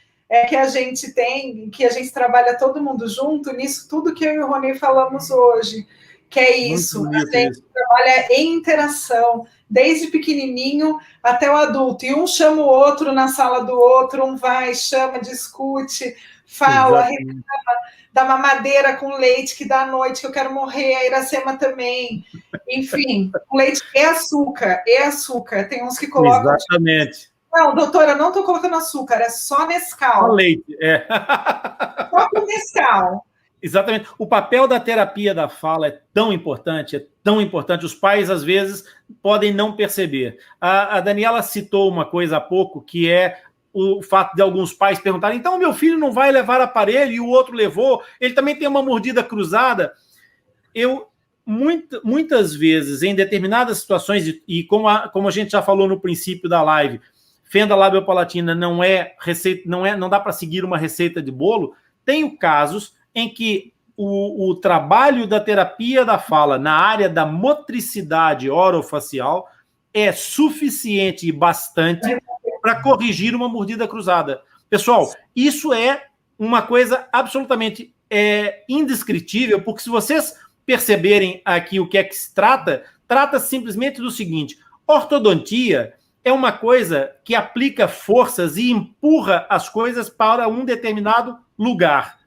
que a gente tem, que a gente trabalha todo mundo junto, nisso tudo que eu e o Rony falamos hoje, que é isso, a gente trabalha em interação, desde pequenininho até o adulto, e um chama o outro na sala do outro, um vai, chama, discute, fala, reclama, da mamadeira com leite que dá à noite, que eu quero morrer, a Iracema também. Enfim, o leite é açúcar. Tem uns que colocam... Exatamente. Não, doutora, não estou colocando açúcar, é só Nescau. Só leite, Só com Nescau. Exatamente. O papel da terapia da fala é tão importante, Os pais, às vezes, podem não perceber. A Daniela citou uma coisa há pouco, que é o fato de alguns pais perguntarem, então meu filho não vai levar aparelho e o outro levou, ele também tem uma mordida cruzada. Muitas vezes, em determinadas situações, e como a gente já falou no princípio da live, fenda labiopalatina não dá para seguir uma receita de bolo. Tenho casos em que o trabalho da terapia da fala na área da motricidade orofacial é suficiente e bastante para corrigir uma mordida cruzada. Pessoal, isso é uma coisa absolutamente indescritível, porque se vocês perceberem aqui o que é que se trata simplesmente do seguinte: ortodontia é uma coisa que aplica forças e empurra as coisas para um determinado lugar.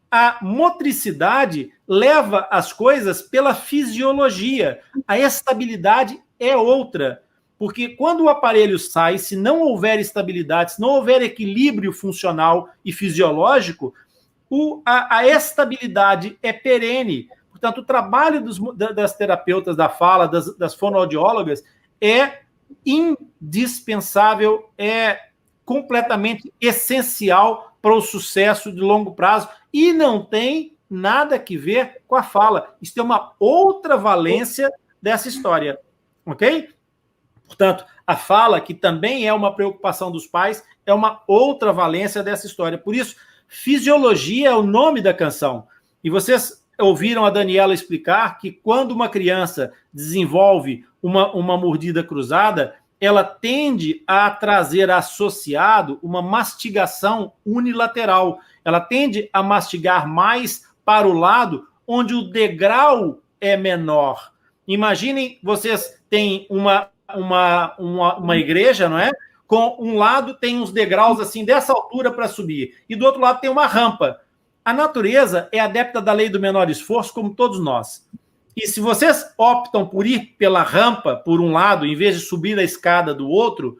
A motricidade leva as coisas pela fisiologia. A estabilidade é outra. Porque quando o aparelho sai, se não houver estabilidade, se não houver equilíbrio funcional e fisiológico, a estabilidade é perene. Portanto, o trabalho das terapeutas da fala, das fonoaudiólogas, é indispensável, é completamente essencial para o sucesso de longo prazo e não tem nada a ver com a fala. Isso tem uma outra valência dessa história, ok? Portanto, a fala, que também é uma preocupação dos pais, é uma outra valência dessa história. Por isso, fisiologia é o nome da canção. E vocês ouviram a Daniela explicar que quando uma criança desenvolve uma mordida cruzada, ela tende a trazer associado uma mastigação unilateral. Ela tende a mastigar mais para o lado onde o degrau é menor. Imaginem, vocês têm uma igreja, não é? Com um lado tem uns degraus assim dessa altura para subir e do outro lado tem uma rampa. A natureza é adepta da lei do menor esforço, como todos nós. E se vocês optam por ir pela rampa, por um lado, em vez de subir a escada do outro,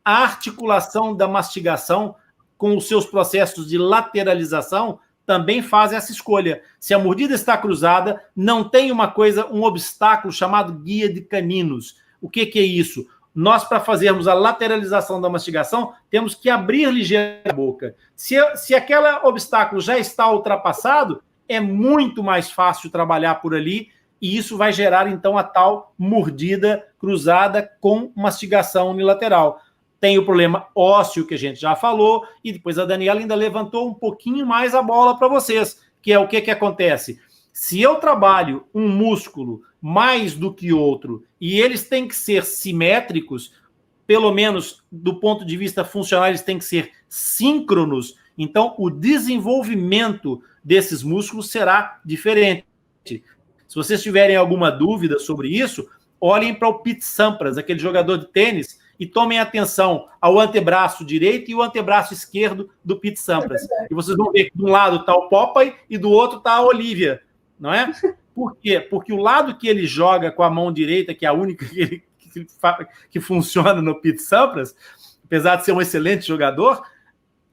a articulação da mastigação com os seus processos de lateralização também faz essa escolha. Se a mordida está cruzada, não tem um obstáculo chamado guia de caninos. O que é isso? Nós, para fazermos a lateralização da mastigação, temos que abrir ligeiramente a boca. Se aquele obstáculo já está ultrapassado, é muito mais fácil trabalhar por ali, e isso vai gerar, então, a tal mordida cruzada com mastigação unilateral. Tem o problema ósseo, que a gente já falou, e depois a Daniela ainda levantou um pouquinho mais a bola para vocês, que é o que acontece. Se eu trabalho um músculo mais do que outro, e eles têm que ser simétricos, pelo menos do ponto de vista funcional, eles têm que ser síncronos, então o desenvolvimento desses músculos será diferente. Se vocês tiverem alguma dúvida sobre isso, olhem para o Pete Sampras, aquele jogador de tênis, e tomem atenção ao antebraço direito e o antebraço esquerdo do Pete Sampras. E vocês vão ver que de um lado está o Popeye e do outro está a Olivia, não é? Por quê? Porque o lado que ele joga com a mão direita, que é a única que funciona no Pete Sampras, apesar de ser um excelente jogador,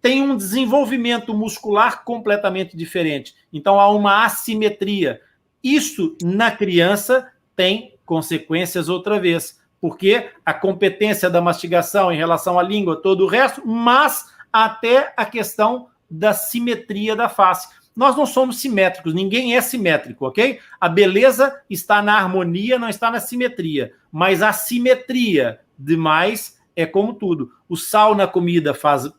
tem um desenvolvimento muscular completamente diferente. Então, há uma assimetria. Isso, na criança, tem consequências outra vez, porque a competência da mastigação em relação à língua, todo o resto, mas até a questão da simetria da face. Nós não somos simétricos, ninguém é simétrico, ok? A beleza está na harmonia, não está na simetria. Mas a simetria demais é como tudo. O sal na comida faz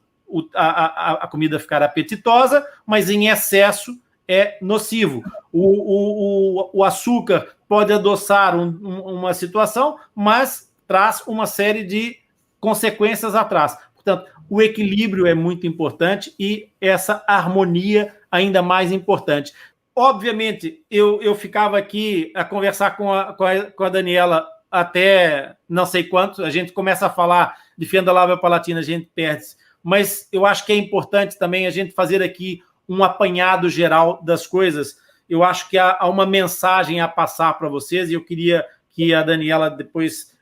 a comida ficar apetitosa, mas em excesso é nocivo. O açúcar pode adoçar uma situação, mas traz uma série de consequências atrás. Portanto, o equilíbrio é muito importante e essa harmonia ainda mais importante. Obviamente, eu ficava aqui a conversar com a Daniela até não sei quanto, a gente começa a falar de fenda lábio-palatina, a gente perde-se, mas eu acho que é importante também a gente fazer aqui um apanhado geral das coisas. Eu acho que há uma mensagem a passar para vocês e eu queria que a Daniela depois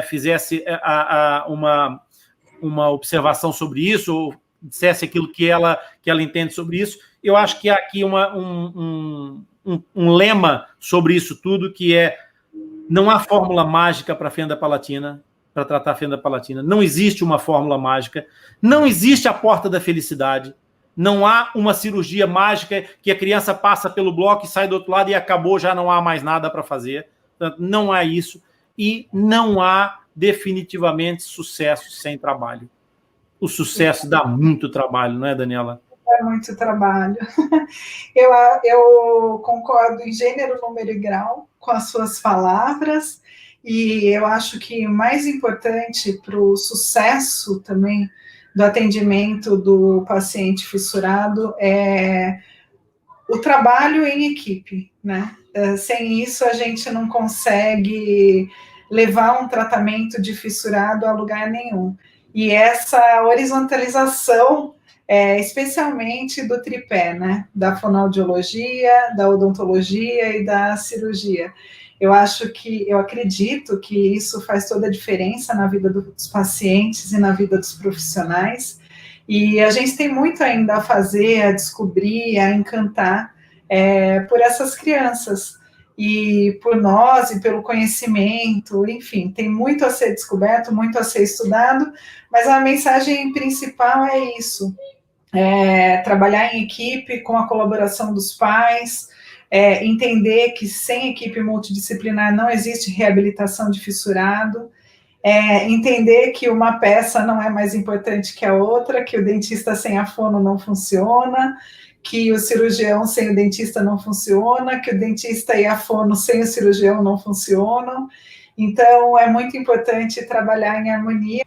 fizesse uma observação sobre isso, ou dissesse aquilo que ela entende sobre isso. Eu acho que há aqui um lema sobre isso tudo, que é: não há fórmula mágica para a fenda palatina, para tratar a fenda palatina. Não existe uma fórmula mágica, não existe a porta da felicidade, não há uma cirurgia mágica que a criança passa pelo bloco e sai do outro lado e acabou, já não há mais nada para fazer. Portanto, não há isso. E não há definitivamente sucesso sem trabalho. O sucesso dá muito trabalho, não é, Daniela? É muito trabalho. Eu concordo em gênero, número e grau com as suas palavras, e eu acho que o mais importante para o sucesso também do atendimento do paciente fissurado é o trabalho em equipe, né? Sem isso, a gente não consegue levar um tratamento de fissurado a lugar nenhum. E essa horizontalização, especialmente do tripé, né? Da fonoaudiologia, da odontologia e da cirurgia. Eu acredito que isso faz toda a diferença na vida dos pacientes e na vida dos profissionais. E a gente tem muito ainda a fazer, a descobrir, a encantar por essas crianças. E por nós e pelo conhecimento, enfim, tem muito a ser descoberto, muito a ser estudado, mas a mensagem principal é isso: trabalhar em equipe, com a colaboração dos pais, entender que sem equipe multidisciplinar não existe reabilitação de fissurado, entender que uma peça não é mais importante que a outra, que o dentista sem a fono não funciona, que o cirurgião sem o dentista não funciona, que o dentista e a fono sem o cirurgião não funcionam. Então, é muito importante trabalhar em harmonia.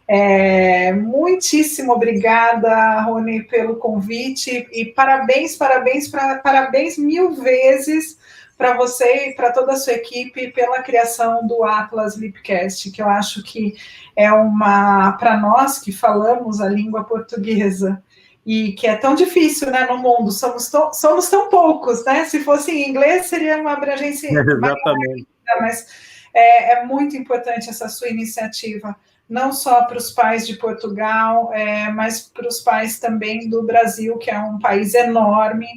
Muitíssimo obrigada, Rony, pelo convite, e parabéns mil vezes para você e para toda a sua equipe pela criação do Atlas Lipcast, que eu acho que é para nós que falamos a língua portuguesa, e que é tão difícil, né, no mundo, somos tão poucos, né? Se fosse em inglês, seria uma abrangência maior, mas é muito importante essa sua iniciativa, não só para os pais de Portugal, mas para os pais também do Brasil, que é um país enorme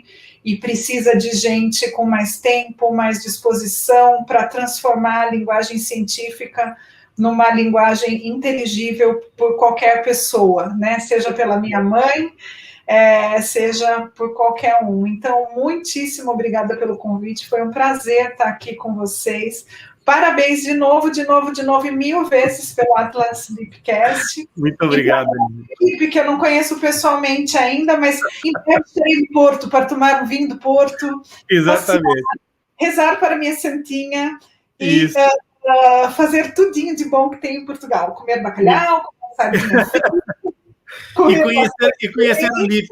e precisa de gente com mais tempo, mais disposição para transformar a linguagem científica numa linguagem inteligível por qualquer pessoa, né? Seja pela minha mãe, seja por qualquer um. Então, muitíssimo obrigada pelo convite, foi um prazer estar aqui com vocês. Parabéns de novo, e 1000 vezes pelo Atlas Lipcast. Muito obrigado. Equipe que eu não conheço pessoalmente ainda, mas entrei em Porto para tomar um vinho do Porto. Exatamente. Rezar para minha santinha e fazer tudinho de bom que tem em Portugal. Comer bacalhau, comer sardinha e conhecer o Lip.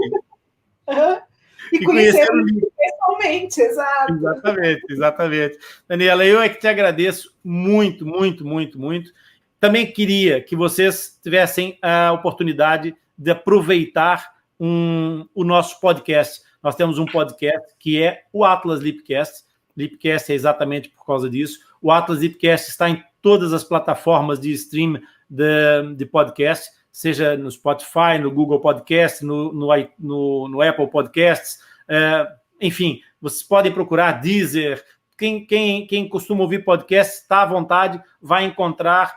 E conhecer o Lip pessoalmente, exato. Exatamente. Daniela, eu é que te agradeço muito. Também queria que vocês tivessem a oportunidade de aproveitar o nosso podcast. Nós temos um podcast que é o Atlas Lipcast. Lipcast é exatamente por causa disso. O Atlas Lipcast está em todas as plataformas de stream de podcast. seja no Spotify, no Google Podcast, no Apple Podcasts, enfim, vocês podem procurar Deezer. Quem costuma ouvir podcast, está à vontade, vai encontrar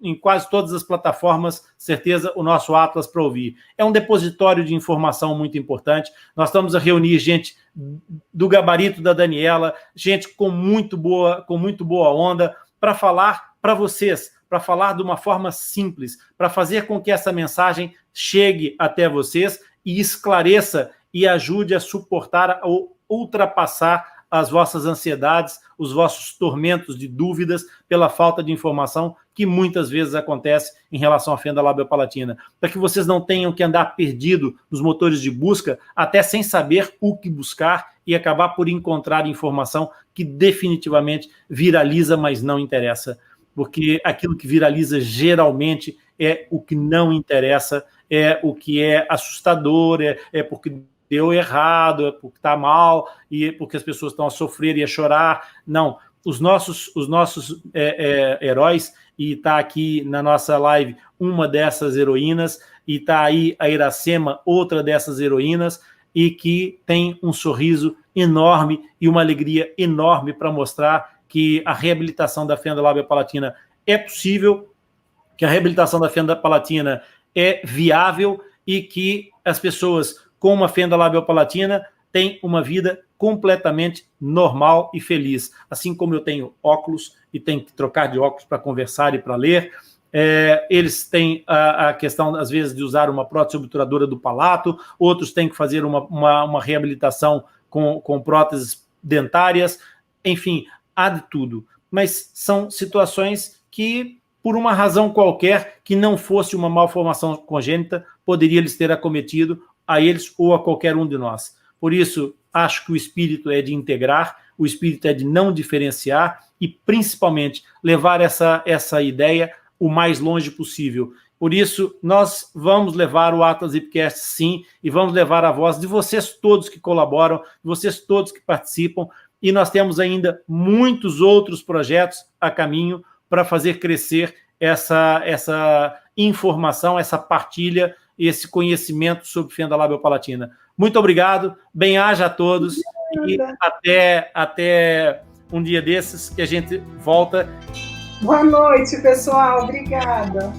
em quase todas as plataformas, certeza, o nosso Atlas para ouvir. É um depositório de informação muito importante. Nós estamos a reunir gente do gabarito da Daniela, gente com muito boa onda, para falar para vocês, para falar de uma forma simples, para fazer com que essa mensagem chegue até vocês e esclareça e ajude a suportar ou ultrapassar as vossas ansiedades, os vossos tormentos de dúvidas pela falta de informação que muitas vezes acontece em relação à fenda labiopalatina, para que vocês não tenham que andar perdido nos motores de busca, até sem saber o que buscar e acabar por encontrar informação que definitivamente viraliza, mas não interessa, porque aquilo que viraliza geralmente é o que não interessa, é o que é assustador, é porque deu errado, é porque está mal, e é porque as pessoas estão a sofrer e a chorar. Não, os nossos heróis, e está aqui na nossa live uma dessas heroínas, e está aí a Iracema, outra dessas heroínas, e que tem um sorriso enorme e uma alegria enorme para mostrar que a reabilitação da fenda labiopalatina é possível, que a reabilitação da fenda palatina é viável e que as pessoas com uma fenda labiopalatina têm uma vida completamente normal e feliz. Assim como eu tenho óculos e tenho que trocar de óculos para conversar e para ler, eles têm a questão, às vezes, de usar uma prótese obturadora do palato, outros têm que fazer uma reabilitação com próteses dentárias, enfim, há de tudo. Mas são situações que, por uma razão qualquer, que não fosse uma malformação congênita, poderia lhes ter acometido a eles ou a qualquer um de nós. Por isso, acho que o espírito é de integrar, o espírito é de não diferenciar e, principalmente, levar essa ideia o mais longe possível. Por isso, nós vamos levar o Atlas Hipcast, sim, e vamos levar a voz de vocês todos que colaboram, de vocês todos que participam, e nós temos ainda muitos outros projetos a caminho para fazer crescer essa informação, essa partilha, esse conhecimento sobre fenda labiopalatina. Muito obrigado, bem-aja a todos e até um dia desses que a gente volta. Boa noite, pessoal. Obrigada.